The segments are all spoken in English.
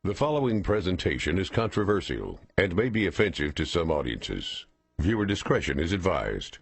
The following presentation is controversial and may be offensive to some audiences. Viewer discretion is advised.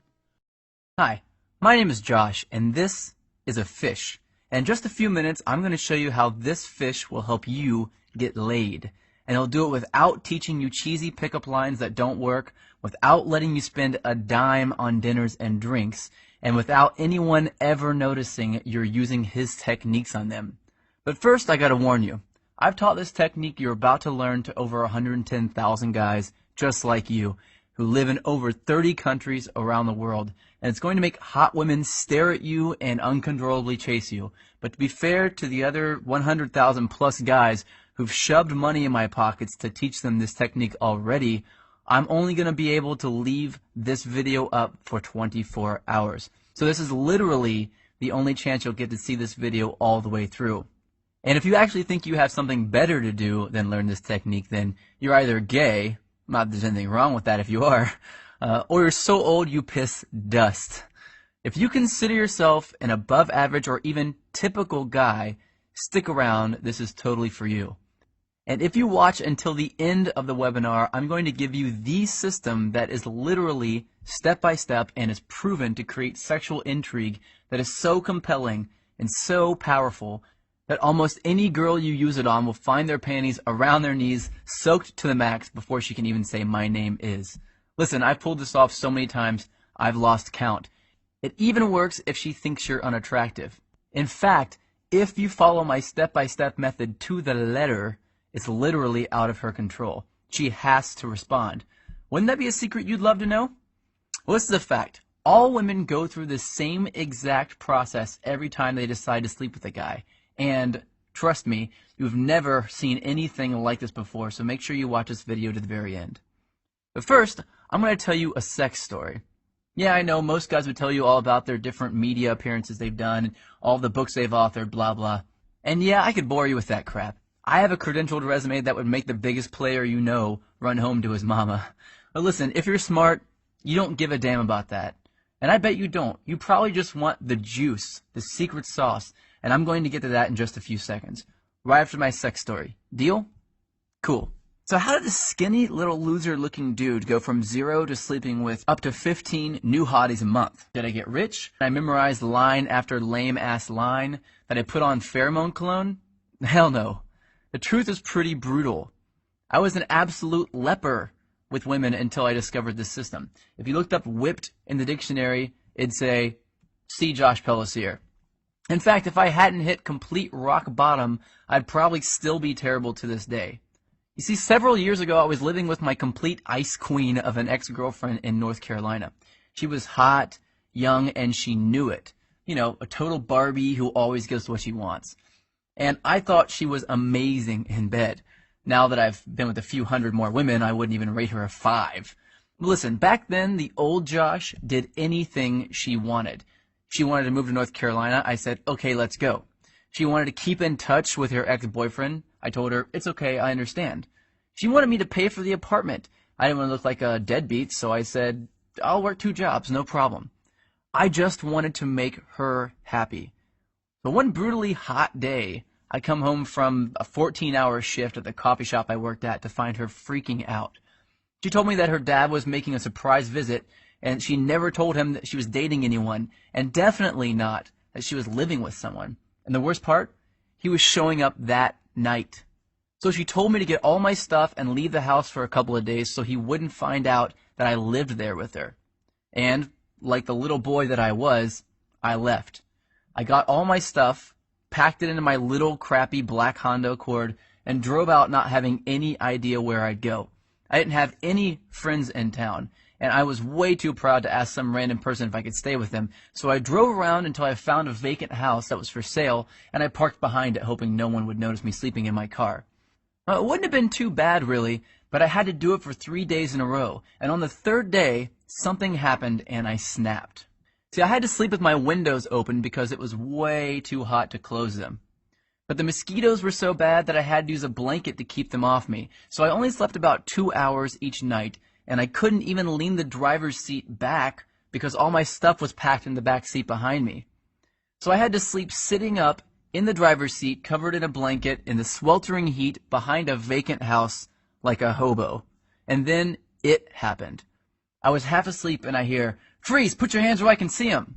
Hi, my name is Josh, and this is a fish. And in just a few minutes, I'm going to show you how this fish will help you get laid. And it'll do it without teaching you cheesy pickup lines that don't work, without letting you spend a dime on dinners and drinks, and without anyone ever noticing you're using his techniques on them. But first, I gotta warn you. I've taught this technique you're about to learn to over 110,000 guys just like you who live in over 30 countries around the world, and it's going to make hot women stare at you and uncontrollably chase you. But to be fair to the other 100,000 plus guys who've shoved money in my pockets to teach them this technique already, I'm only going to be able to leave this video up for 24 hours. So this is literally the only chance you'll get to see this video all the way through. And if you actually think you have something better to do than learn this technique, then you're either gay, not that there's anything wrong with that if you are, or you're so old you piss dust. If you consider yourself an above average or even typical guy, stick around, this is totally for you. And if you watch until the end of the webinar, I'm going to give you the system that is literally step by step and is proven to create sexual intrigue that is so compelling and so powerful that almost any girl you use it on will find their panties around their knees, soaked to the max before she can even say, "My name is." Listen, I've pulled this off so many times, I've lost count. It even works if she thinks you're unattractive. In fact, if you follow my step-by-step method to the letter, it's literally out of her control. She has to respond. Wouldn't that be a secret you'd love to know? Well, this is a fact. All women go through the same exact process every time they decide to sleep with a guy. And trust me, you've never seen anything like this before, so make sure you watch this video to the very end. But first, I'm going to tell you a sex story. Yeah, I know most guys would tell you all about their different media appearances they've done, and all the books they've authored, blah, blah. And yeah, I could bore you with that crap. I have a credentialed resume that would make the biggest player you know run home to his mama. But listen, if you're smart, you don't give a damn about that. And I bet you don't. You probably just want the juice, the secret sauce, and I'm going to get to that in just a few seconds, right after my sex story. Deal? Cool. So how did this skinny little loser-looking dude go from 0 to sleeping with up to 15 new hotties a month? Did I get rich? Did I memorize line after lame-ass line? Did I put on pheromone cologne? Hell no. The truth is pretty brutal. I was an absolute leper with women until I discovered this system. If you looked up whipped in the dictionary, it'd say, see Josh Pellisier. In fact, if I hadn't hit complete rock bottom, I'd probably still be terrible to this day. You see, several years ago, I was living with my complete ice queen of an ex-girlfriend in North Carolina. She was hot, young, and she knew it. You know, a total Barbie who always gets what she wants. And I thought she was amazing in bed. Now that I've been with a few hundred more women, I wouldn't even rate her a 5. Listen, back then, the old Josh did anything she wanted. She wanted to move to North Carolina. I said, okay, let's go. She wanted to keep in touch with her ex-boyfriend. I told her, it's okay, I understand. She wanted me to pay for the apartment. I didn't want to look like a deadbeat, so I said, I'll work 2 jobs, no problem. I just wanted to make her happy. But one brutally hot day, I come home from a 14-hour shift at the coffee shop I worked at to find her freaking out. She told me that her dad was making a surprise visit, and she never told him that she was dating anyone, and definitely not that she was living with someone. And the worst part, he was showing up that night. So she told me to get all my stuff and leave the house for a couple of days so he wouldn't find out that I lived there with her. And, like the little boy that I was, I left. I got all my stuff, packed it into my little crappy black Honda Accord, and drove out not having any idea where I'd go. I didn't have any friends in town, and I was way too proud to ask some random person if I could stay with them, so I drove around until I found a vacant house that was for sale, and I parked behind it hoping no one would notice me sleeping in my car. It wouldn't have been too bad, really, but I had to do it for 3 days in a row, and on the 3rd day, something happened and I snapped. See, I had to sleep with my windows open because it was way too hot to close them. But the mosquitoes were so bad that I had to use a blanket to keep them off me, so I only slept about 2 hours each night, and I couldn't even lean the driver's seat back because all my stuff was packed in the back seat behind me. So I had to sleep sitting up in the driver's seat, covered in a blanket, in the sweltering heat, behind a vacant house, like a hobo. And then it happened. I was half asleep and I hear, "Freeze, put your hands where I can see them."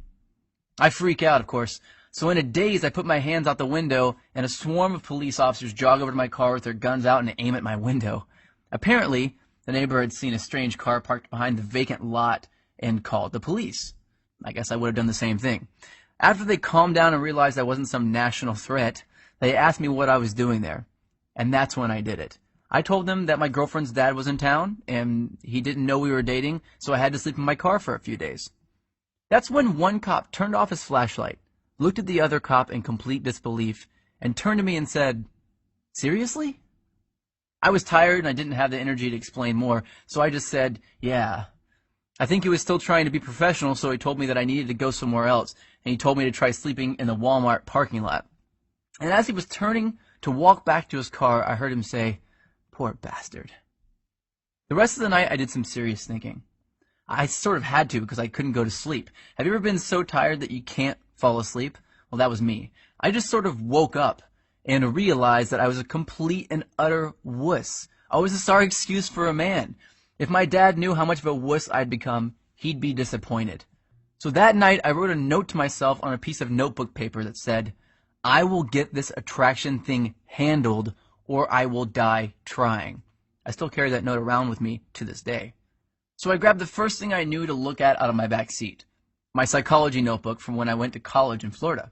I freak out, of course. So in a daze, I put my hands out the window and a swarm of police officers jog over to my car with their guns out and aim at my window. Apparently, the neighbor had seen a strange car parked behind the vacant lot and called the police. I guess I would have done the same thing. After they calmed down and realized I wasn't some national threat, they asked me what I was doing there. And that's when I did it. I told them that my girlfriend's dad was in town, and he didn't know we were dating, so I had to sleep in my car for a few days. That's when one cop turned off his flashlight, looked at the other cop in complete disbelief, and turned to me and said, "Seriously?" I was tired and I didn't have the energy to explain more, so I just said, "Yeah." I think he was still trying to be professional, so he told me that I needed to go somewhere else, and he told me to try sleeping in the Walmart parking lot. And as he was turning to walk back to his car, I heard him say, "Poor bastard." The rest of the night, I did some serious thinking. I sort of had to because I couldn't go to sleep. Have you ever been so tired that you can't fall asleep? Well, that was me. I just sort of woke up and realized that I was a complete and utter wuss. I was a sorry excuse for a man. If my dad knew how much of a wuss I'd become, he'd be disappointed. So that night, I wrote a note to myself on a piece of notebook paper that said, "I will get this attraction thing handled, or I will die trying." I still carry that note around with me to this day. So I grabbed the first thing I knew to look at out of my back seat, my psychology notebook from when I went to college in Florida.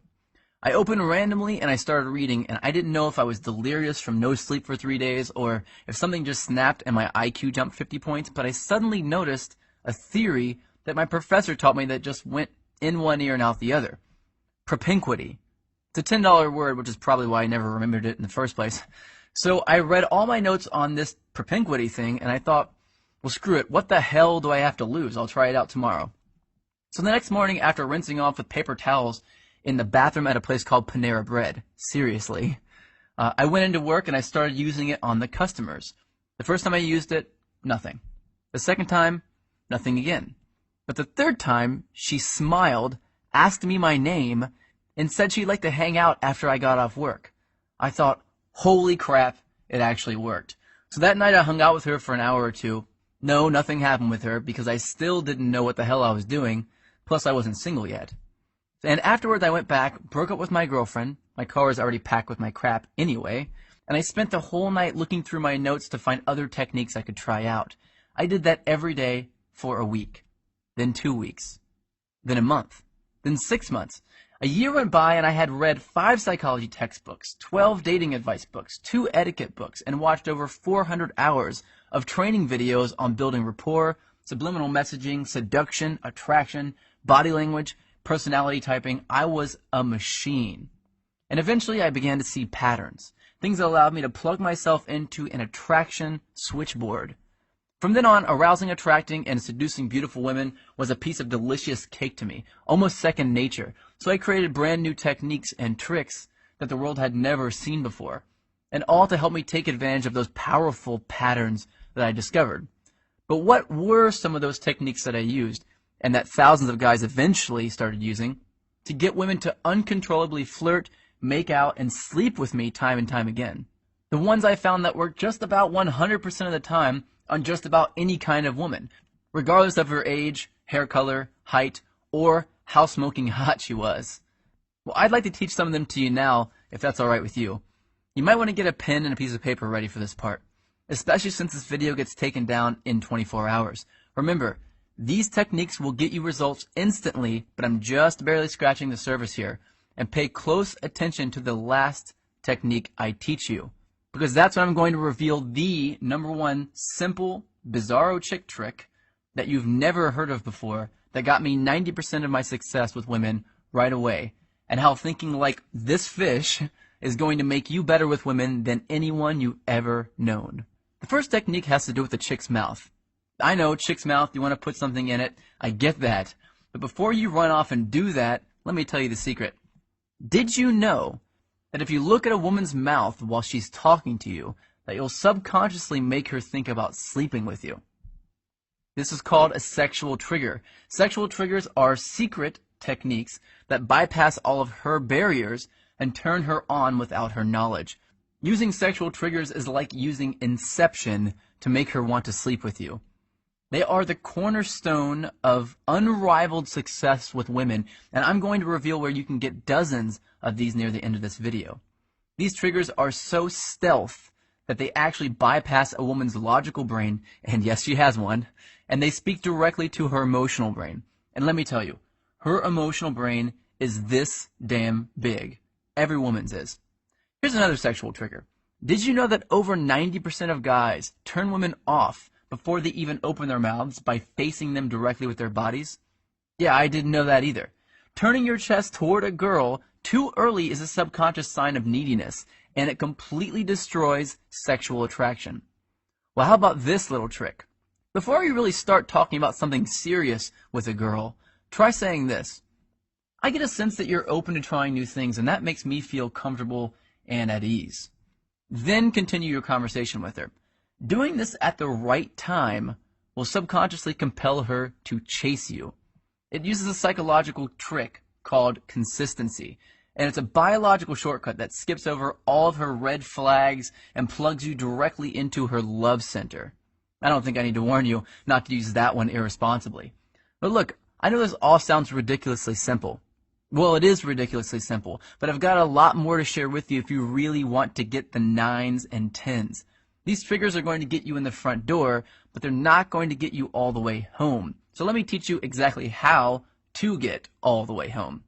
I opened randomly and I started reading, and I didn't know if I was delirious from no sleep for 3 days or if something just snapped and my IQ jumped 50 points, but I suddenly noticed a theory that my professor taught me that just went in one ear and out the other. Propinquity. It's a $10 word, which is probably why I never remembered it in the first place. So I read all my notes on this propinquity thing, and I thought, well, screw it. What the hell do I have to lose? I'll try it out tomorrow. So the next morning, after rinsing off with paper towels in the bathroom at a place called Panera Bread, seriously, I went into work and I started using it on the customers. The first time I used it, nothing. The second time, nothing again. But the third time, she smiled, asked me my name, and said she'd like to hang out after I got off work. I thought, holy crap, it actually worked. So that night I hung out with her for an hour or two. No, nothing happened with her because I still didn't know what the hell I was doing, plus I wasn't single yet. And afterwards I went back, broke up with my girlfriend. My car was already packed with my crap anyway, and I spent the whole night looking through my notes to find other techniques I could try out. I did that every day for a week, then 2 weeks, then a month, then 6 months. A year went by and I had read 5 psychology textbooks, 12 dating advice books, 2 etiquette books, and watched over 400 hours of training videos on building rapport, subliminal messaging, seduction, attraction, body language, personality typing. I was a machine. And eventually I began to see patterns, things that allowed me to plug myself into an attraction switchboard. From then on, arousing, attracting, and seducing beautiful women was a piece of delicious cake to me, almost second nature. So I created brand new techniques and tricks that the world had never seen before, and all to help me take advantage of those powerful patterns that I discovered. But what were some of those techniques that I used, and that thousands of guys eventually started using, to get women to uncontrollably flirt, make out, and sleep with me time and time again? The ones I found that worked just about 100% of the time on just about any kind of woman, regardless of her age, hair color, height, or how smoking hot she was. Well, I'd like to teach some of them to you now, if that's alright with you. You might want to get a pen and a piece of paper ready for this part, especially since this video gets taken down in 24 hours. Remember, these techniques will get you results instantly, but I'm just barely scratching the surface here. And pay close attention to the last technique I teach you, because that's when I'm going to reveal the #1 simple, bizarro chick trick that you've never heard of before that got me 90% of my success with women right away, and how thinking like this fish is going to make you better with women than anyone you've ever known. The first technique has to do with the chick's mouth. I know, chick's mouth, you want to put something in it. I get that. But before you run off and do that, let me tell you the secret. Did you know that if you look at a woman's mouth while she's talking to you, that you'll subconsciously make her think about sleeping with you? This is called a sexual trigger. Sexual triggers are secret techniques that bypass all of her barriers and turn her on without her knowledge. Using sexual triggers is like using Inception to make her want to sleep with you. They are the cornerstone of unrivaled success with women, and I'm going to reveal where you can get dozens of these near the end of this video. These triggers are so stealth that they actually bypass a woman's logical brain, and yes, she has one, and they speak directly to her emotional brain. And let me tell you, her emotional brain is this damn big. Every woman's is. Here's another sexual trigger. Did you know that over 90% of guys turn women off before they even open their mouths by facing them directly with their bodies? Yeah, I didn't know that either. Turning your chest toward a girl too early is a subconscious sign of neediness, and it completely destroys sexual attraction. Well, how about this little trick? Before you really start talking about something serious with a girl, try saying this. I get a sense that you're open to trying new things, and that makes me feel comfortable and at ease. Then continue your conversation with her. Doing this at the right time will subconsciously compel her to chase you. It uses a psychological trick called consistency, and it's a biological shortcut that skips over all of her red flags and plugs you directly into her love center. I don't think I need to warn you not to use that one irresponsibly. But look, I know this all sounds ridiculously simple. Well, it is ridiculously simple, but I've got a lot more to share with you if you really want to get the 9s and 10s. These triggers are going to get you in the front door, but they're not going to get you all the way home. So let me teach you exactly how to get all the way home.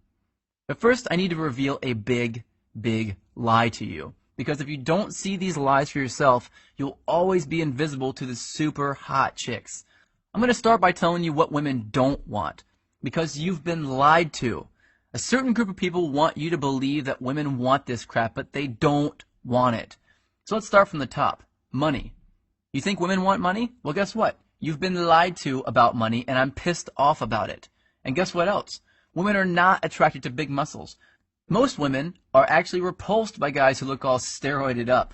But first, I need to reveal a big, big lie to you. Because if you don't see these lies for yourself, you'll always be invisible to the super hot chicks. I'm going to start by telling you what women don't want. Because you've been lied to. A certain group of people want you to believe that women want this crap, but they don't want it. So let's start from the top. Money. You think women want money? Well, guess what? You've been lied to about money, and I'm pissed off about it. And guess what else? Women are not attracted to big muscles. Most women are actually repulsed by guys who look all steroided up.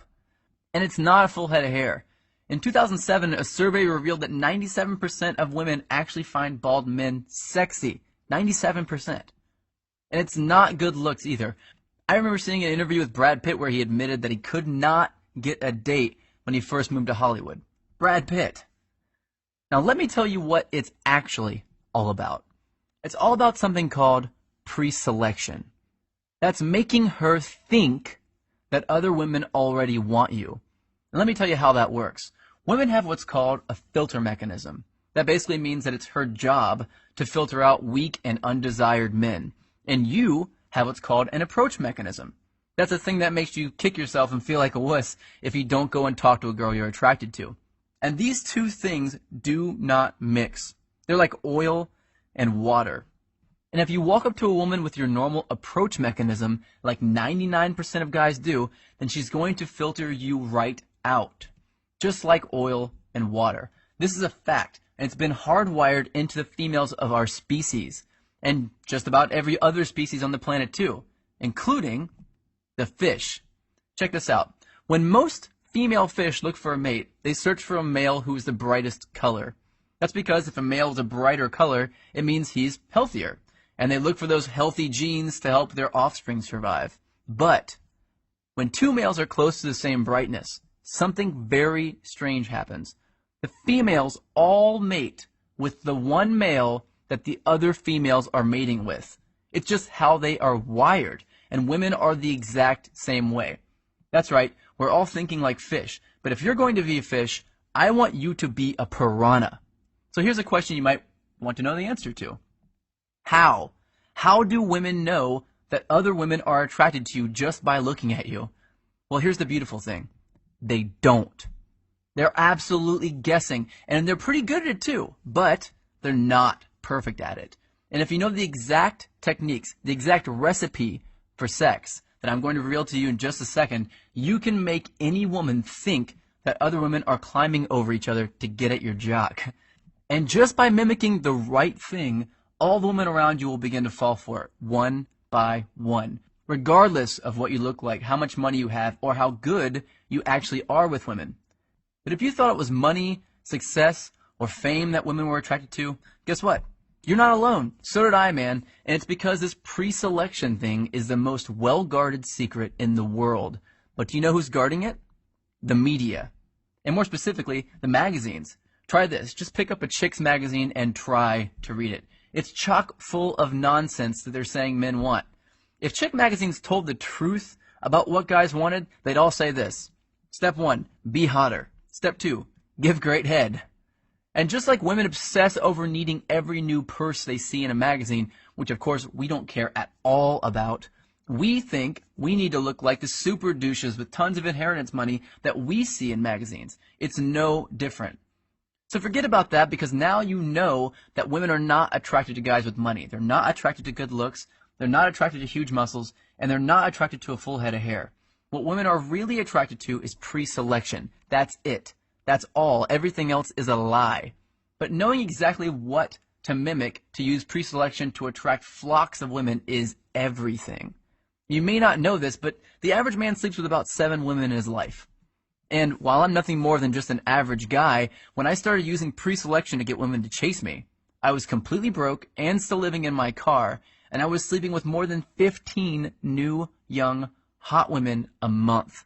And it's not a full head of hair. In 2007, a survey revealed that 97% of women actually find bald men sexy. 97%. And it's not good looks either. I remember seeing an interview with Brad Pitt where he admitted that he could not get a date when he first moved to Hollywood. Brad Pitt. Now let me tell you what it's actually all about. It's all about something called pre-selection. That's making her think that other women already want you. And let me tell you how that works. Women have what's called a filter mechanism. That basically means that it's her job to filter out weak and undesired men. And you have what's called an approach mechanism. That's a thing that makes you kick yourself and feel like a wuss if you don't go and talk to a girl you're attracted to. And these two things do not mix. They're like oil and water. And if you walk up to a woman with your normal approach mechanism, like 99% of guys do, then she's going to filter you right out. Just like oil and water. This is a fact, and it's been hardwired into the females of our species. And just about every other species on the planet too, including the fish. Check this out. When most female fish look for a mate, they search for a male who is the brightest color. That's because if a male is a brighter color, it means he's healthier. And they look for those healthy genes to help their offspring survive. But when two males are close to the same brightness, something very strange happens. The females all mate with the one male that the other females are mating with. It's just how they are wired, and women are the exact same way. That's right, we're all thinking like fish, but if you're going to be a fish, I want you to be a piranha. So here's a question you might want to know the answer to. How? How do women know that other women are attracted to you just by looking at you? Well, here's the beautiful thing. They don't. They're absolutely guessing, and they're pretty good at it too, but they're not perfect at it. And if you know the exact techniques, the exact recipe for sex that I'm going to reveal to you in just a second, you can make any woman think that other women are climbing over each other to get at your jock. And just by mimicking the right thing, all the women around you will begin to fall for it, one by one, regardless of what you look like, how much money you have, or how good you actually are with women. But if you thought it was money, success, or fame that women were attracted to, guess what? You're not alone. So did I, man. And it's because this pre-selection thing is the most well-guarded secret in the world. But do you know who's guarding it? The media. And more specifically, the magazines. Try this. Just pick up a chick's magazine and try to read it. It's chock full of nonsense that they're saying men want. If chick magazines told the truth about what guys wanted, they'd all say this. Step 1, be hotter. Step 2, give great head. And just like women obsess over needing every new purse they see in a magazine, which of course we don't care at all about, we think we need to look like the super douches with tons of inheritance money that we see in magazines. It's no different. So forget about that, because now you know that women are not attracted to guys with money. They're not attracted to good looks. They're not attracted to huge muscles. And they're not attracted to a full head of hair. What women are really attracted to is pre-selection. That's it. That's all. Everything else is a lie. But knowing exactly what to mimic to use pre-selection to attract flocks of women is everything. You may not know this, but the average man sleeps with about 7 women in his life. And while I'm nothing more than just an average guy, when I started using pre-selection to get women to chase me, I was completely broke and still living in my car, and I was sleeping with more than 15 new, young, hot women a month.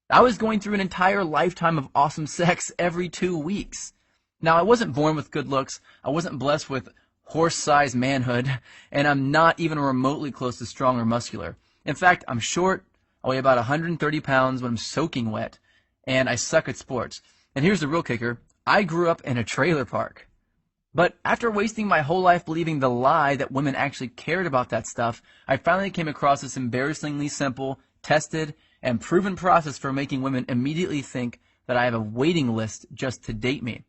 I was going through an entire lifetime of awesome sex every 2 weeks. Now, I wasn't born with good looks, I wasn't blessed with horse-sized manhood, and I'm not even remotely close to strong or muscular. In fact, I'm short, I weigh about 130 pounds when I'm soaking wet, and I suck at sports. And here's the real kicker, I grew up in a trailer park. But after wasting my whole life believing the lie that women actually cared about that stuff, I finally came across this embarrassingly simple, tested, and proven process for making women immediately think that I have a waiting list just to date me.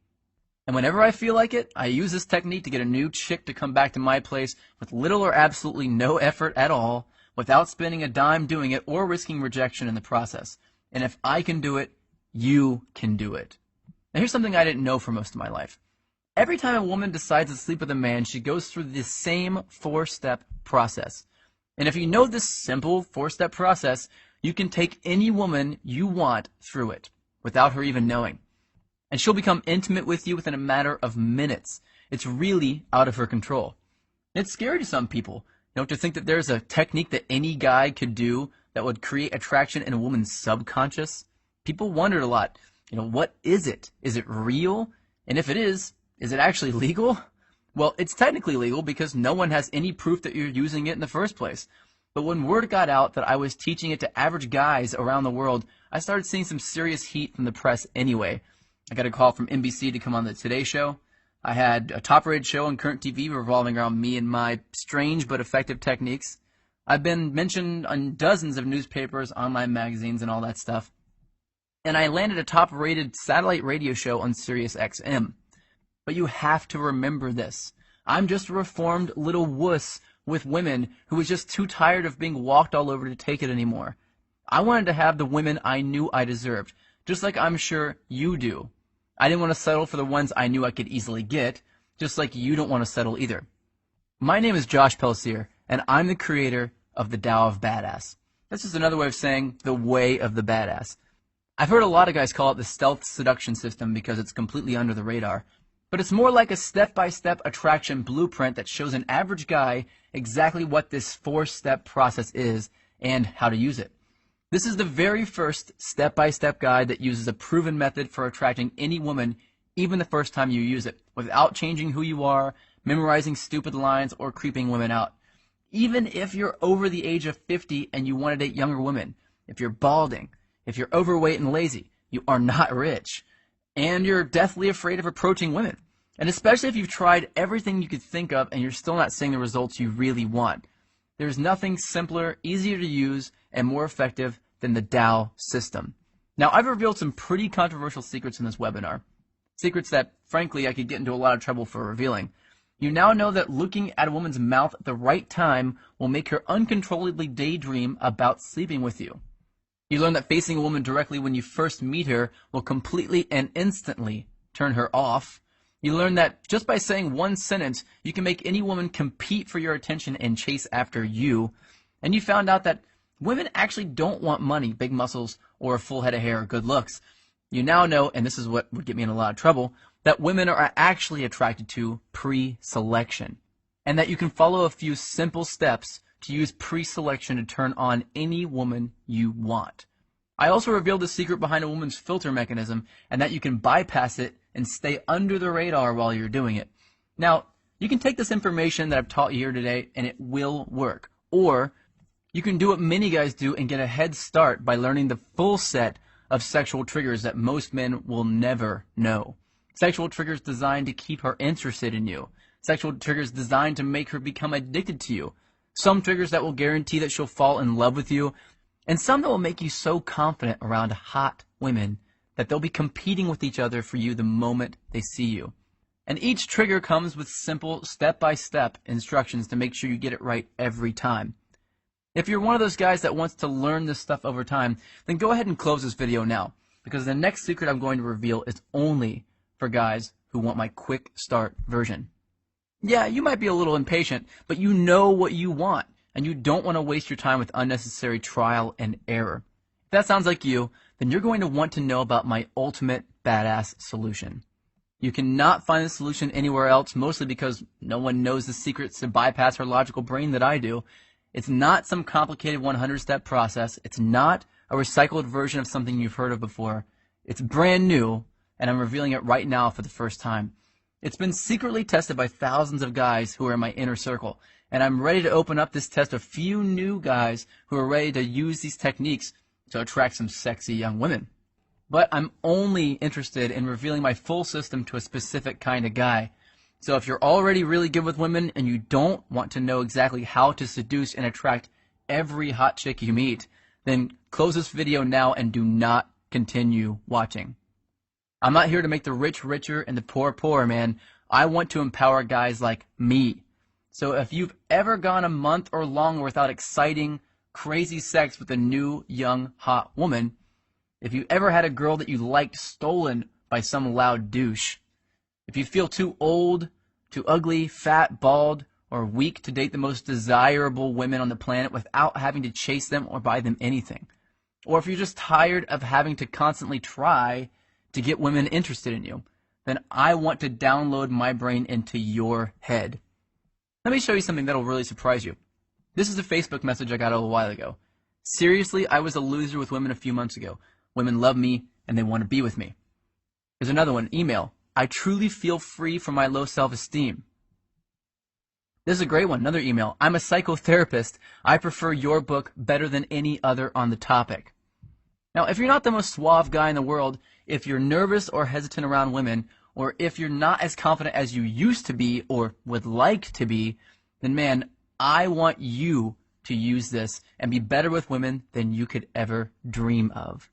And whenever I feel like it, I use this technique to get a new chick to come back to my place with little or absolutely no effort at all, without spending a dime doing it or risking rejection in the process. And if I can do it, you can do it. Now here's something I didn't know for most of my life. Every time a woman decides to sleep with a man, she goes through the same 4-step process. And if you know this simple 4-step process, you can take any woman you want through it without her even knowing. And she'll become intimate with you within a matter of minutes. It's really out of her control. It's scary to some people, to think that there's a technique that any guy could do that would create attraction in a woman's subconscious. People wondered a lot, what is it? Is it real? And if it is it actually legal? Well, it's technically legal because no one has any proof that you're using it in the first place. But when word got out that I was teaching it to average guys around the world, I started seeing some serious heat from the press anyway. I got a call from NBC to come on the Today Show. I had a top-rated show on current TV revolving around me and my strange but effective techniques. I've been mentioned on dozens of newspapers, online magazines, and all that stuff. And I landed a top-rated satellite radio show on Sirius XM. But you have to remember this. I'm just a reformed little wuss with women who was just too tired of being walked all over to take it anymore. I wanted to have the women I knew I deserved, just like I'm sure you do. I didn't want to settle for the ones I knew I could easily get, just like you don't want to settle either. My name is Josh Pelsier, and I'm the creator of the Tao of Badass. That's just another way of saying the way of the badass. I've heard a lot of guys call it the stealth seduction system because it's completely under the radar. But it's more like a step-by-step attraction blueprint that shows an average guy exactly what this 4-step process is and how to use it. This is the very first step-by-step guide that uses a proven method for attracting any woman, even the first time you use it, without changing who you are, memorizing stupid lines, or creeping women out. Even if you're over the age of 50 and you want to date younger women, if you're balding, if you're overweight and lazy, you are not rich. And you're deathly afraid of approaching women. And especially if you've tried everything you could think of and you're still not seeing the results you really want. There's nothing simpler, easier to use, and more effective than the Tao system. Now, I've revealed some pretty controversial secrets in this webinar. Secrets that, frankly, I could get into a lot of trouble for revealing. You now know that looking at a woman's mouth at the right time will make her uncontrollably daydream about sleeping with you. You learn that facing a woman directly when you first meet her will completely and instantly turn her off. You learn that just by saying one sentence, you can make any woman compete for your attention and chase after you. And you found out that women actually don't want money, big muscles, or a full head of hair or good looks. You now know, and this is what would get me in a lot of trouble, that women are actually attracted to pre-selection. and that you can follow a few simple steps to use pre-selection to turn on any woman you want. I also revealed the secret behind a woman's filter mechanism, and that you can bypass it and stay under the radar while you're doing it. Now, you can take this information that I've taught you here today and it will work. Or you can do what many guys do and get a head start by learning the full set of sexual triggers that most men will never know. Sexual triggers designed to keep her interested in you. Sexual triggers designed to make her become addicted to you. Some triggers that will guarantee that she'll fall in love with you. And some that will make you so confident around hot women that they'll be competing with each other for you the moment they see you. And each trigger comes with simple step-by-step instructions to make sure you get it right every time. If you're one of those guys that wants to learn this stuff over time, then go ahead and close this video now, because the next secret I'm going to reveal is only for guys who want my quick start version. Yeah, you might be a little impatient, but you know what you want, and you don't want to waste your time with unnecessary trial and error. If that sounds like you, then you're going to want to know about my ultimate badass solution. You cannot find the solution anywhere else, mostly because no one knows the secrets to bypass her logical brain that I do. It's not some complicated 100-step process. It's not a recycled version of something you've heard of before. It's brand new, and I'm revealing it right now for the first time. It's been secretly tested by thousands of guys who are in my inner circle, and I'm ready to open up this test to a few new guys who are ready to use these techniques to attract some sexy young women. But I'm only interested in revealing my full system to a specific kind of guy. So if you're already really good with women and you don't want to know exactly how to seduce and attract every hot chick you meet, then close this video now and do not continue watching. I'm not here to make the rich richer and the poor poorer, man. I want to empower guys like me. So if you've ever gone a month or longer without exciting, crazy sex with a new, young, hot woman, if you ever had a girl that you liked stolen by some loud douche, if you feel too old, too ugly, fat, bald, or weak to date the most desirable women on the planet without having to chase them or buy them anything, or if you're just tired of having to constantly try to get women interested in you, then I want to download my brain into your head. Let me show you something that'll really surprise you. This is a Facebook message I got a little while ago. Seriously, I was a loser with women a few months ago. Women love me and they want to be with me. Here's another one, email. I truly feel free from my low self-esteem. This is a great one, another email. I'm a psychotherapist. I prefer your book better than any other on the topic. Now, if you're not the most suave guy in the world, if you're nervous or hesitant around women, or if you're not as confident as you used to be or would like to be, then man, I want you to use this and be better with women than you could ever dream of.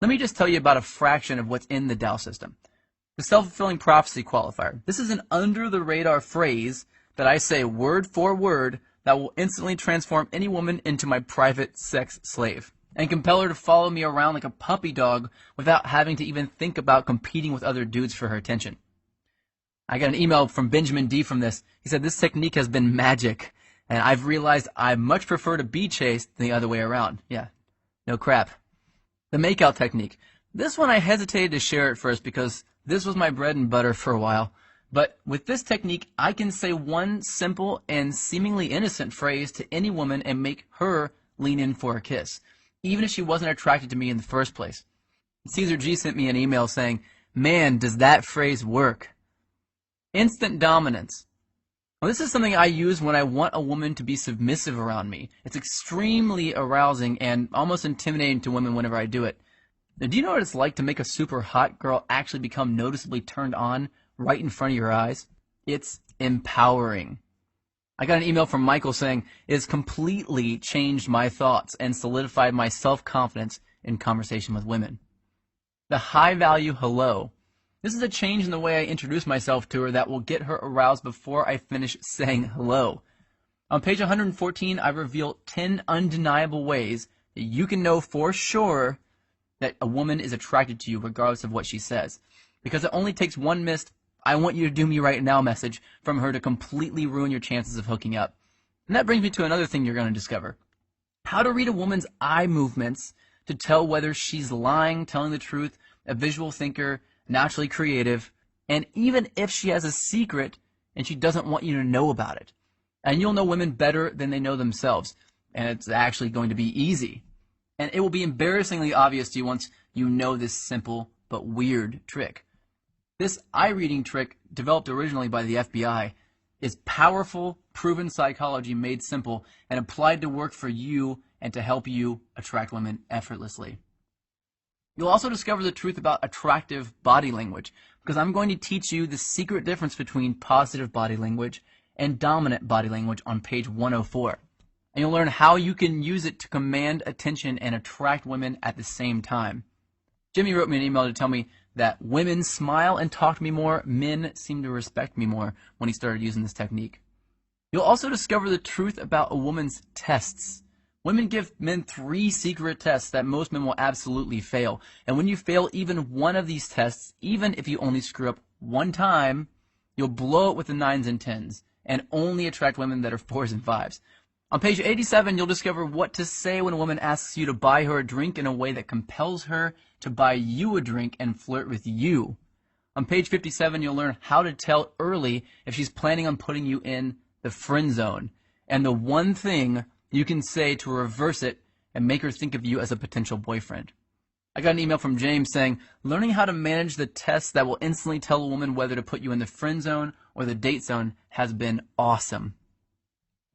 Let me just tell you about a fraction of what's in the Tao system. The self-fulfilling prophecy qualifier. This is an under-the-radar phrase that I say word for word that will instantly transform any woman into my private sex slave and compel her to follow me around like a puppy dog without having to even think about competing with other dudes for her attention. I got an email from Benjamin D from this. He said, this technique has been magic, and I've realized I much prefer to be chased than the other way around. Yeah, no crap. The makeout technique. This one I hesitated to share at first because this was my bread and butter for a while. But with this technique, I can say one simple and seemingly innocent phrase to any woman and make her lean in for a kiss, even if she wasn't attracted to me in the first place. Caesar G sent me an email saying, man, does that phrase work? Instant dominance. Well, this is something I use when I want a woman to be submissive around me. It's extremely arousing and almost intimidating to women whenever I do it. Now, do you know what it's like to make a super hot girl actually become noticeably turned on right in front of your eyes? It's empowering. I got an email from Michael saying, it has completely changed my thoughts and solidified my self-confidence in conversation with women. The high-value hello. This is a change in the way I introduce myself to her that will get her aroused before I finish saying hello. On page 114, I reveal 10 undeniable ways that you can know for sure that a woman is attracted to you regardless of what she says. Because it only takes one missed, I want you to do me right now message from her to completely ruin your chances of hooking up. And that brings me to another thing you're going to discover. How to read a woman's eye movements to tell whether she's lying, telling the truth, a visual thinker, naturally creative, and even if she has a secret, and she doesn't want you to know about it. And you'll know women better than they know themselves, and it's actually going to be easy. And it will be embarrassingly obvious to you once you know this simple but weird trick. This eye reading trick, developed originally by the FBI, is powerful, proven psychology made simple and applied to work for you and to help you attract women effortlessly. You'll also discover the truth about attractive body language, because I'm going to teach you the secret difference between positive body language and dominant body language on page 104. And you'll learn how you can use it to command attention and attract women at the same time. Jimmy wrote me an email to tell me that women smile and talk to me more, men seem to respect me more when he started using this technique. You'll also discover the truth about a woman's tests. Women give men 3 secret tests that most men will absolutely fail. And when you fail even one of these tests, even if you only screw up one time, you'll blow it with the 9s and 10s and only attract women that are 4s and 5s. On page 87, you'll discover what to say when a woman asks you to buy her a drink in a way that compels her to buy you a drink and flirt with you. On page 57, you'll learn how to tell early if she's planning on putting you in the friend zone, and the one thing you can say to reverse it and make her think of you as a potential boyfriend. I got an email from James saying, learning how to manage the tests that will instantly tell a woman whether to put you in the friend zone or the date zone has been awesome.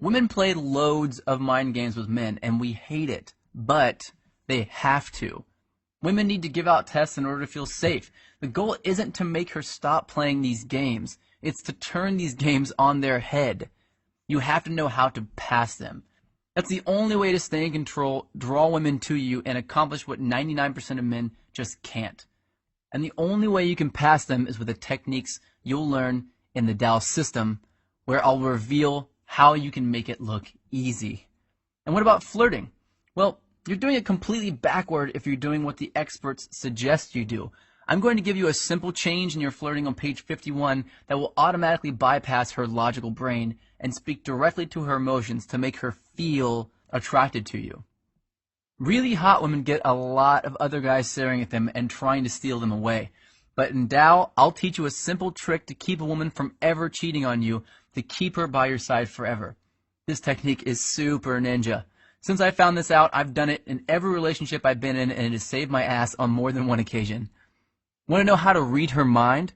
Women play loads of mind games with men, and we hate it, but they have to. Women need to give out tests in order to feel safe. The goal isn't to make her stop playing these games. It's to turn these games on their head. You have to know how to pass them. That's the only way to stay in control, draw women to you, and accomplish what 99% of men just can't. And the only way you can pass them is with the techniques you'll learn in the Tao system, where I'll reveal how you can make it look easy. And what about flirting? Well, you're doing it completely backward if you're doing what the experts suggest you do. I'm going to give you a simple change in your flirting on page 51 that will automatically bypass her logical brain and speak directly to her emotions to make her feel attracted to you. Really hot women get a lot of other guys staring at them and trying to steal them away. But in Tao, I'll teach you a simple trick to keep a woman from ever cheating on you, to keep her by your side forever. This technique is super ninja. Since I found this out, I've done it in every relationship I've been in, and it has saved my ass on more than one occasion. Want to know how to read her mind?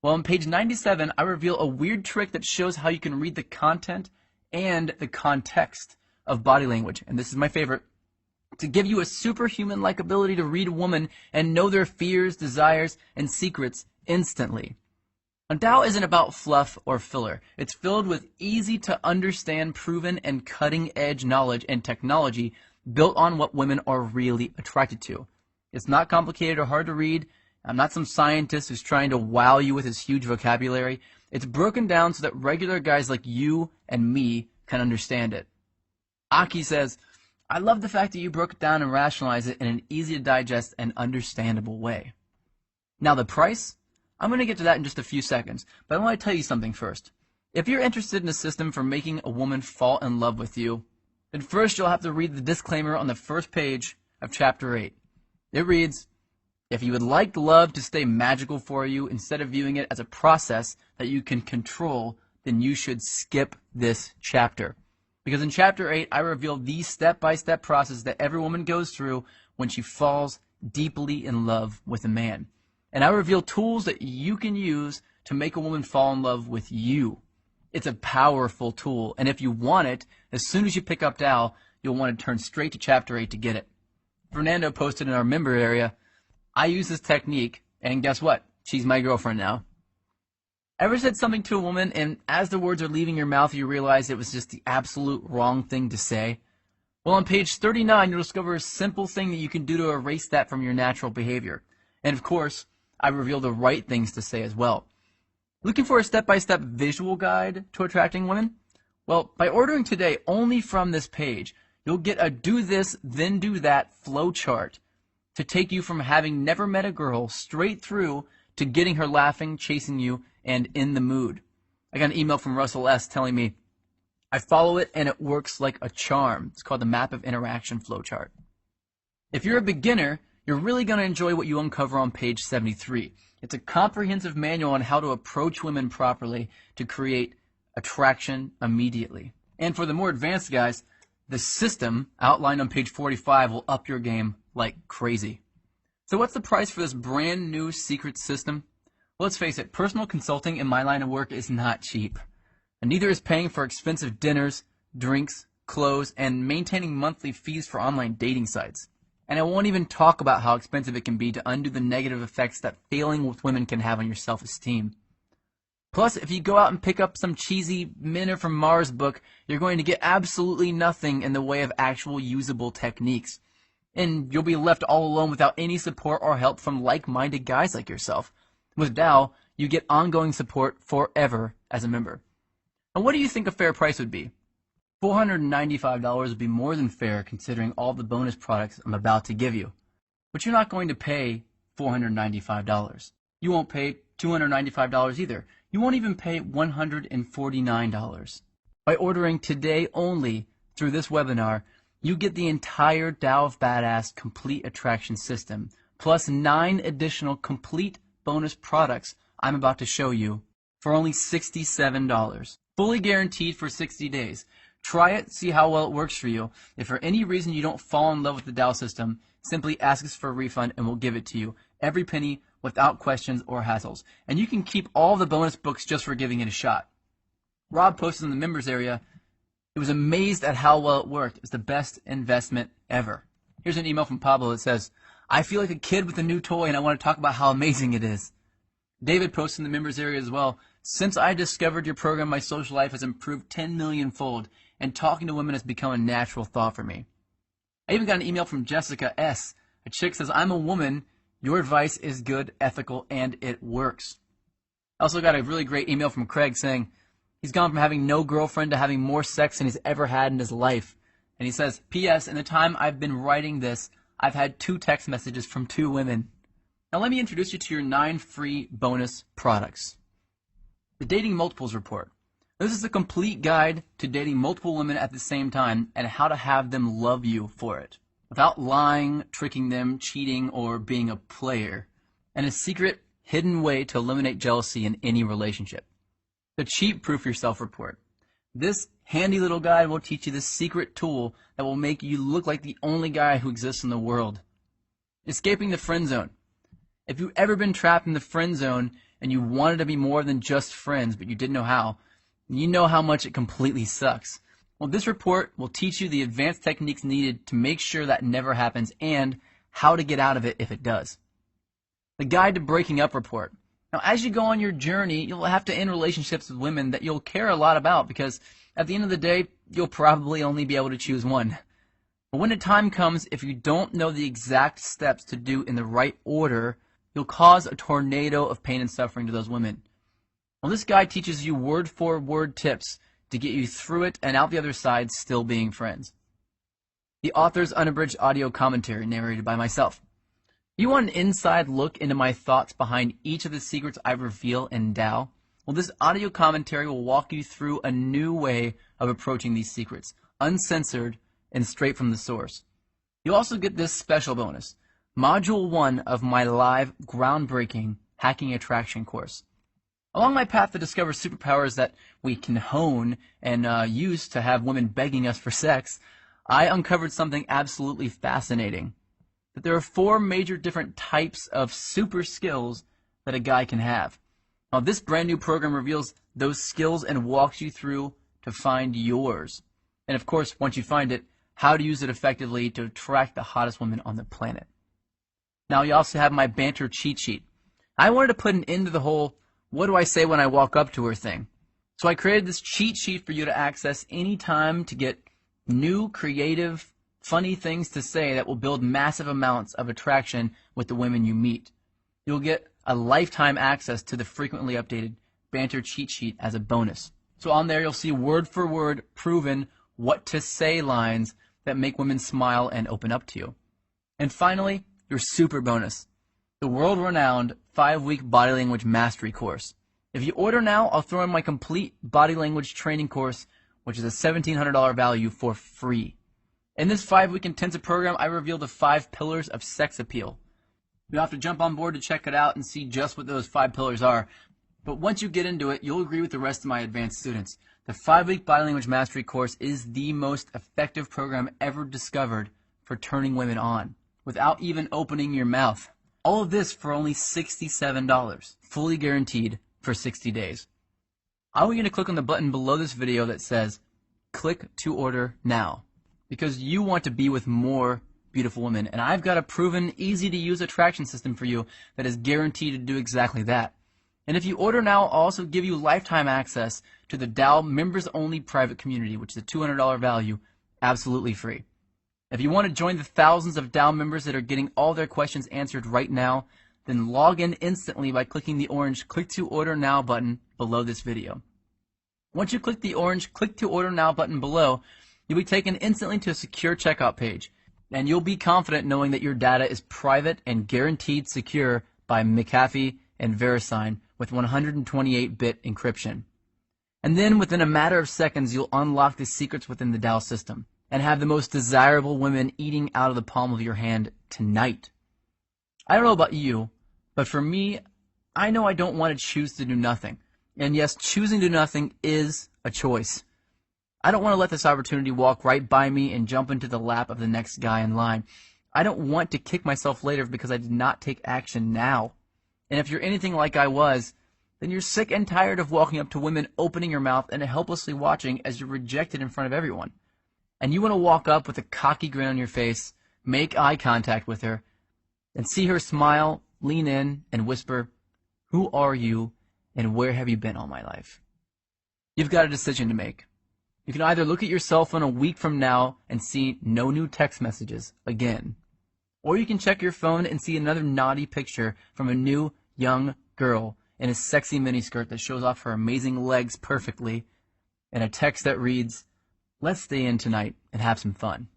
Well, on page 97, I reveal a weird trick that shows how you can read the content and the context of body language. And this is my favorite. To give you a superhuman-like ability to read a woman and know their fears, desires, and secrets instantly. And Tao isn't about fluff or filler. It's filled with easy-to-understand, proven, and cutting-edge knowledge and technology built on what women are really attracted to. It's not complicated or hard to read. I'm not some scientist who's trying to wow you with his huge vocabulary. It's broken down so that regular guys like you and me can understand it. Aki says, I love the fact that you broke it down and rationalized it in an easy-to-digest and understandable way. Now the price? I'm going to get to that in just a few seconds, but I want to tell you something first. If you're interested in a system for making a woman fall in love with you, then first you'll have to read the disclaimer on the first page of Chapter 8. It reads, if you would like love to stay magical for you instead of viewing it as a process that you can control, then you should skip this chapter. Because in Chapter 8, I reveal the step-by-step process that every woman goes through when she falls deeply in love with a man. And I reveal tools that you can use to make a woman fall in love with you. It's a powerful tool, and if you want it, as soon as you pick up Tao, you'll want to turn straight to Chapter 8 to get it. Fernando posted in our member area, I use this technique, and guess what? She's my girlfriend now. Ever said something to a woman, and as the words are leaving your mouth, you realize it was just the absolute wrong thing to say? Well, on page 39, you'll discover a simple thing that you can do to erase that from your natural behavior. And of course, I reveal the right things to say as well. Looking for a step-by-step visual guide to attracting women? Well, by ordering today only from this page, you'll get a do this, then do that flow chart to take you from having never met a girl straight through to getting her laughing, chasing you, and in the mood. I got an email from Russell S. telling me, I follow it and it works like a charm. It's called the Map of Interaction Flowchart. If you're a beginner, You're really going to enjoy what you uncover on page 73. It's a comprehensive manual on how to approach women properly to create attraction immediately. And for the more advanced guys, the system outlined on page 45 will up your game like crazy. So what's the price for this brand new secret system? Well, let's face it, personal consulting in my line of work is not cheap. And neither is paying for expensive dinners, drinks, clothes, and maintaining monthly fees for online dating sites. And I won't even talk about how expensive it can be to undo the negative effects that failing with women can have on your self-esteem. Plus, if you go out and pick up some cheesy Men Are From Mars book, you're going to get absolutely nothing in the way of actual usable techniques. And you'll be left all alone without any support or help from like-minded guys like yourself. With Tao, you get ongoing support forever as a member. And what do you think a fair price would be? $495 would be more than fair considering all the bonus products I'm about to give you. But you're not going to pay $495. You won't pay $295 either. You won't even pay $149. By ordering today only through this webinar, you get the entire Tao of Badass Complete Attraction System, plus 9 additional complete bonus products I'm about to show you for only $67. Fully guaranteed for 60 days. Try it, see how well it works for you. If for any reason you don't fall in love with the Tao system, simply ask us for a refund and we'll give it to you. Every penny, without questions or hassles. And you can keep all the bonus books just for giving it a shot. Rob posted in the members area, "It was amazed at how well it worked. It's the best investment ever." Here's an email from Pablo that says, "I feel like a kid with a new toy and I want to talk about how amazing it is." David posted in the members area as well, "Since I discovered your program, my social life has improved 10 million fold, and talking to women has become a natural thought for me." I even got an email from Jessica S. A chick says, "I'm a woman. Your advice is good, ethical, and it works." I also got a really great email from Craig saying he's gone from having no girlfriend to having more sex than he's ever had in his life. And he says, "P.S. In the time I've been writing this, I've had 2 text messages from 2 women." Now let me introduce you to your 9 free bonus products. The Dating Multiples Report. This is a complete guide to dating multiple women at the same time and how to have them love you for it, without lying, tricking them, cheating, or being a player, and a secret, hidden way to eliminate jealousy in any relationship. The Cheat Proof Yourself Report. This handy little guide will teach you the secret tool that will make you look like the only guy who exists in the world. Escaping the Friend Zone. If you've ever been trapped in the friend zone and you wanted to be more than just friends but you didn't know how, you know how much it completely sucks. Well, this report will teach you the advanced techniques needed to make sure that never happens and how to get out of it if it does. The Guide to Breaking Up Report. Now, as you go on your journey, you'll have to end relationships with women that you'll care a lot about because at the end of the day, you'll probably only be able to choose one. But when the time comes, if you don't know the exact steps to do in the right order, you'll cause a tornado of pain and suffering to those women. Well, this guide teaches you word-for-word tips to get you through it and out the other side still being friends. The author's unabridged audio commentary narrated by myself. You want an inside look into my thoughts behind each of the secrets I reveal in Tao? Well, this audio commentary will walk you through a new way of approaching these secrets, uncensored and straight from the source. You'll also get this special bonus, Module 1 of my live, groundbreaking Hacking Attraction course. Along my path to discover superpowers that we can hone and use to have women begging us for sex, I uncovered something absolutely fascinating. That there are 4 major different types of super skills that a guy can have. Now, this brand new program reveals those skills and walks you through to find yours. And of course, once you find it, how to use it effectively to attract the hottest women on the planet. Now, you also have my banter cheat sheet. I wanted to put an end to the whole, what do I say when I walk up to her thing? So I created this cheat sheet for you to access anytime to get new, creative, funny things to say that will build massive amounts of attraction with the women you meet. You'll get a lifetime access to the frequently updated banter cheat sheet as a bonus. So on there, you'll see word for word proven what to say lines that make women smile and open up to you. And finally, your super bonus, the world-renowned 5-week body language mastery course. If you order now, I'll throw in my complete body language training course, which is a $1,700 value for free. In this 5-week intensive program, I reveal the 5 pillars of sex appeal. You'll have to jump on board to check it out and see just what those 5 pillars are. But once you get into it, you'll agree with the rest of my advanced students. The 5-week Body Language Mastery course is the most effective program ever discovered for turning women on, without even opening your mouth. All of this for only $67, fully guaranteed for 60 days. I want you to click on the button below this video that says, click to order now, because you want to be with more beautiful women, and I've got a proven, easy-to-use attraction system for you that is guaranteed to do exactly that. And if you order now, I'll also give you lifetime access to the Tao members-only private community, which is a $200 value, absolutely free. If you want to join the thousands of Tao members that are getting all their questions answered right now, then log in instantly by clicking the orange Click to Order Now button below this video. Once you click the orange Click to Order Now button below, you'll be taken instantly to a secure checkout page, and you'll be confident knowing that your data is private and guaranteed secure by McAfee and VeriSign with 128-bit encryption. And then within a matter of seconds, you'll unlock the secrets within the Tao system and have the most desirable women eating out of the palm of your hand tonight. I don't know about you, but for me, I know I don't want to choose to do nothing. And yes, choosing to do nothing is a choice. I don't want to let this opportunity walk right by me and jump into the lap of the next guy in line. I don't want to kick myself later because I did not take action now. And if you're anything like I was, then you're sick and tired of walking up to women, opening your mouth, and helplessly watching as you're rejected in front of everyone. And you want to walk up with a cocky grin on your face, make eye contact with her, and see her smile, lean in, and whisper, "Who are you, and where have you been all my life?" You've got a decision to make. You can either look at your cell phone a week from now and see no new text messages again, or you can check your phone and see another naughty picture from a new, young girl in a sexy miniskirt that shows off her amazing legs perfectly, and a text that reads, "Let's stay in tonight and have some fun."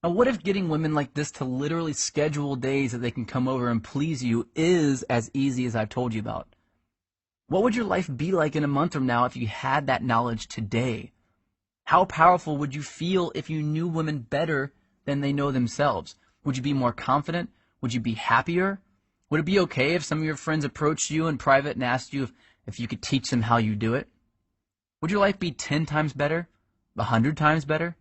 Now, what if getting women like this to literally schedule days that they can come over and please you is as easy as I've told you about? What would your life be like in a month from now if you had that knowledge today? How powerful would you feel if you knew women better than they know themselves? Would you be more confident? Would you be happier? Would it be okay if some of your friends approached you in private and asked you if you could teach them how you do it? Would your life be 10 times better? 100 times better?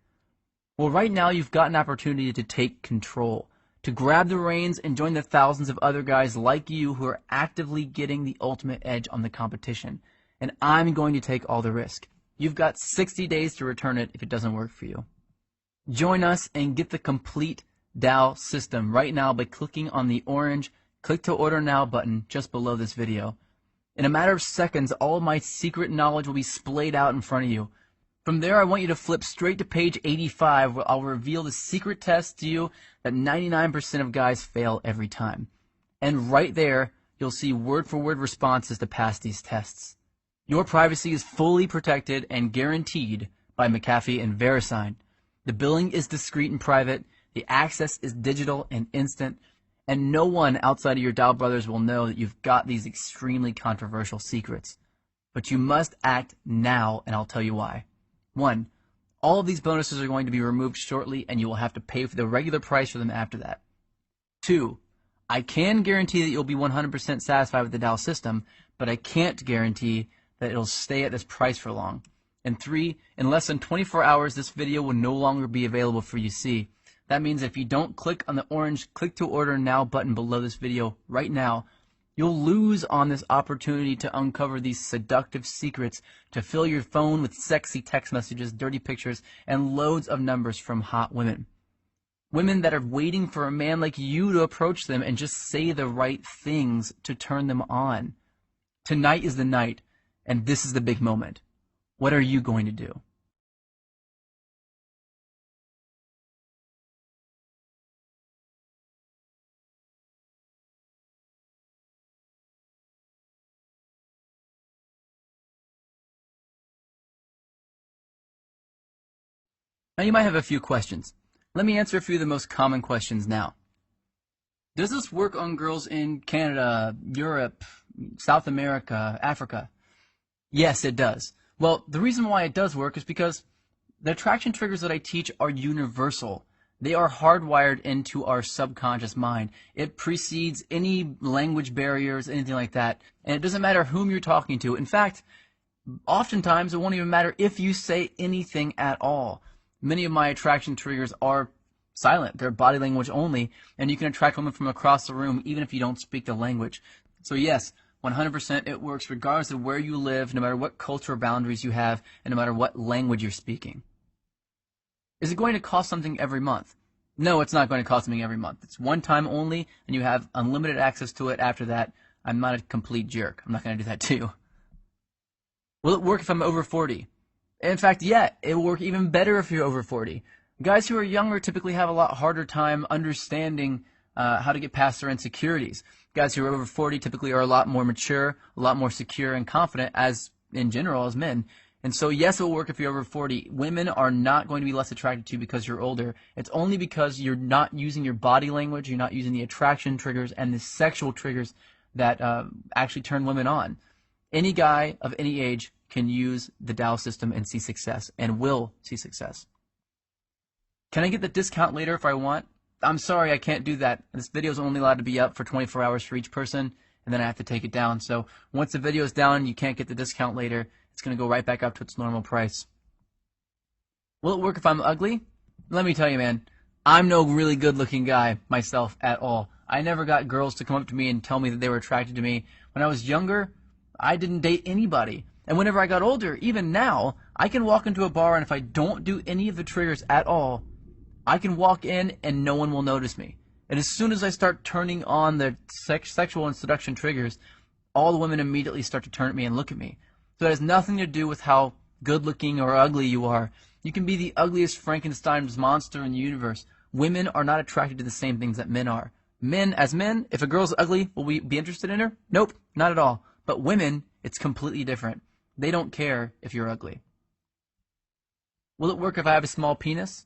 Well, right now you've got an opportunity to take control, to grab the reins and join the thousands of other guys like you who are actively getting the ultimate edge on the competition. And I'm going to take all the risk. You've got 60 days to return it if it doesn't work for you. Join us and get the complete Tao system right now by clicking on the orange Click to Order Now button just below this video. In a matter of seconds, all of my secret knowledge will be splayed out in front of you. From there, I want you to flip straight to page 85, where I'll reveal the secret test to you that 99% of guys fail every time. And right there, you'll see word-for-word responses to pass these tests. Your privacy is fully protected and guaranteed by McAfee and VeriSign. The billing is discreet and private, the access is digital and instant, and no one outside of your Tao brothers will know that you've got these extremely controversial secrets. But you must act now, and I'll tell you why. 1. All of these bonuses are going to be removed shortly, and you will have to pay for the regular price for them after that. 2. I can guarantee that you'll be 100% satisfied with the Tao system, but I can't guarantee that it'll stay at this price for long. And 3. In less than 24 hours, this video will no longer be available for you to see. That means if you don't click on the orange Click to Order Now button below this video right now, you'll lose on this opportunity to uncover these seductive secrets, to fill your phone with sexy text messages, dirty pictures, and loads of numbers from hot women. Women that are waiting for a man like you to approach them and just say the right things to turn them on. Tonight is the night, and this is the big moment. What are you going to do? Now you might have a few questions. Let me answer a few of the most common questions now. Does this work on girls in Canada, Europe, South America, Africa? Yes, it does. Well, the reason why it does work is because The attraction triggers that I teach are universal. They are hardwired into our subconscious mind. It precedes any language barriers, anything like that. And it doesn't matter whom you're talking to. In fact, oftentimes it won't even matter if you say anything at all. Many of my attraction triggers are silent. They're body language only, and you can attract women from across the room even if you don't speak the language. So yes, 100% it works regardless of where you live, no matter what cultural boundaries you have, and no matter what language you're speaking. Is it going to cost something every month? No, it's not going to cost something every month. It's one time only, and you have unlimited access to it after that. I'm not a complete jerk. I'm not going to do that to you. Will it work if I'm over 40? In fact, yeah, it will work even better if you're over 40. Guys who are younger typically have a lot harder time understanding how to get past their insecurities. Guys who are over 40 typically are a lot more mature, a lot more secure and confident as in general as men. And so yes, it will work if you're over 40. Women are not going to be less attracted to you because you're older. It's only because you're not using your body language, you're not using the attraction triggers and the sexual triggers that actually turn women on. Any guy of any age can use the Tao system and see success, and will see success. Can I get the discount later if I want? I'm sorry, I can't do that. This video is only allowed to be up for 24 hours for each person, and then I have to take it down. So once the video is down, you can't get the discount later. It's going to go right back up to its normal price. Will it work if I'm ugly? Let me tell you, man, I'm no really good-looking guy myself at all. I never got girls to come up to me and tell me that they were attracted to me. When I was younger, I didn't date anybody. And whenever I got older, even now, I can walk into a bar, and if I don't do any of the triggers at all, I can walk in and no one will notice me. And as soon as I start turning on the sexual and seduction triggers, all the women immediately start to turn at me and look at me. So it has nothing to do with how good-looking or ugly you are. You can be the ugliest Frankenstein's monster in the universe. Women are not attracted to the same things that men are. Men, as men, if a girl's ugly, will we be interested in her? Nope, not at all. But women, it's completely different. They don't care if you're ugly. Will it work if I have a small penis?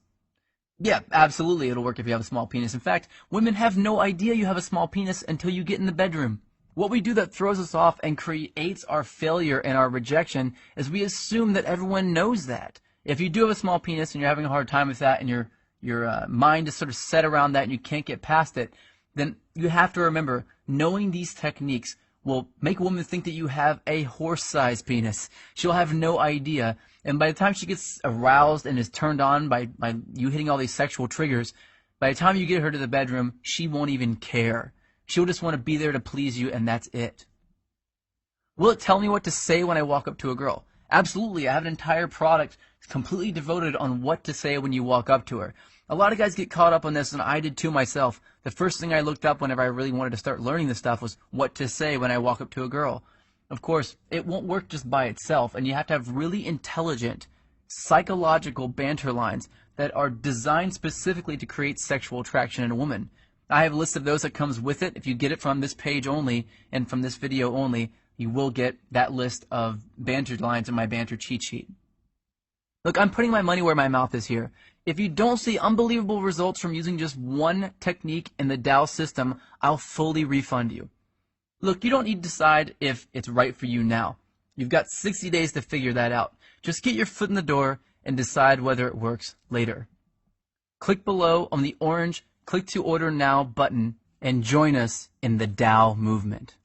Yeah, absolutely it'll work if you have a small penis. In fact, women have no idea you have a small penis until you get in the bedroom. What we do that throws us off and creates our failure and our rejection is we assume that everyone knows that. If you do have a small penis and you're having a hard time with that and your mind is sort of set around that and you can't get past it, then you have to remember, knowing these techniques will make a woman think that you have a horse-sized penis. She'll have no idea. And by the time she gets aroused and is turned on by you hitting all these sexual triggers, by the time you get her to the bedroom, she won't even care. She'll just want to be there to please you, and that's it. Will it tell me what to say when I walk up to a girl? Absolutely. I have an entire product completely devoted on what to say when you walk up to her. A lot of guys get caught up on this, and I did too myself. The first thing I looked up whenever I really wanted to start learning this stuff was what to say when I walk up to a girl. Of course, it won't work just by itself, and you have to have really intelligent, psychological banter lines that are designed specifically to create sexual attraction in a woman. I have a list of those that comes with it. If you get it from this page only and from this video only, you will get that list of banter lines in my banter cheat sheet. Look, I'm putting my money where my mouth is here. If you don't see unbelievable results from using just one technique in the Tao system, I'll fully refund you. Look, you don't need to decide if it's right for you now. You've got 60 days to figure that out. Just get your foot in the door and decide whether it works later. Click below on the orange Click to Order Now button and join us in the Tao movement.